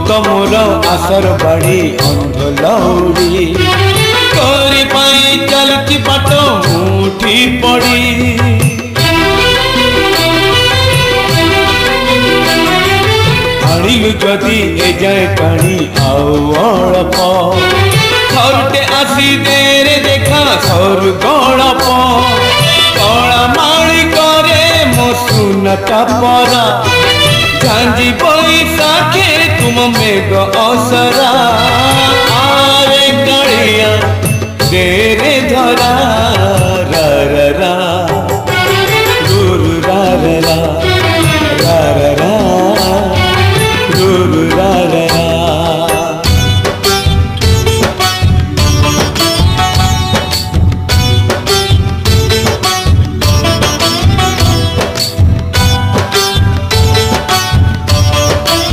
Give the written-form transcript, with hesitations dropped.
तो मोर आसर बाड़ी अंध लौड़ी तोरी पाई चलती पाट मुठी पड़ी आनिलु जदि ए जाए पानी आउ अल्प थरटे आसी देरे देखा सर गड़प कला माड़ी करे मो सुनता परा झांझी बैसाखे तुम मेघ असरा आरे कड़िया तेरे धरा रा रा रा गुरु रा रा रा रा रा रा गुरु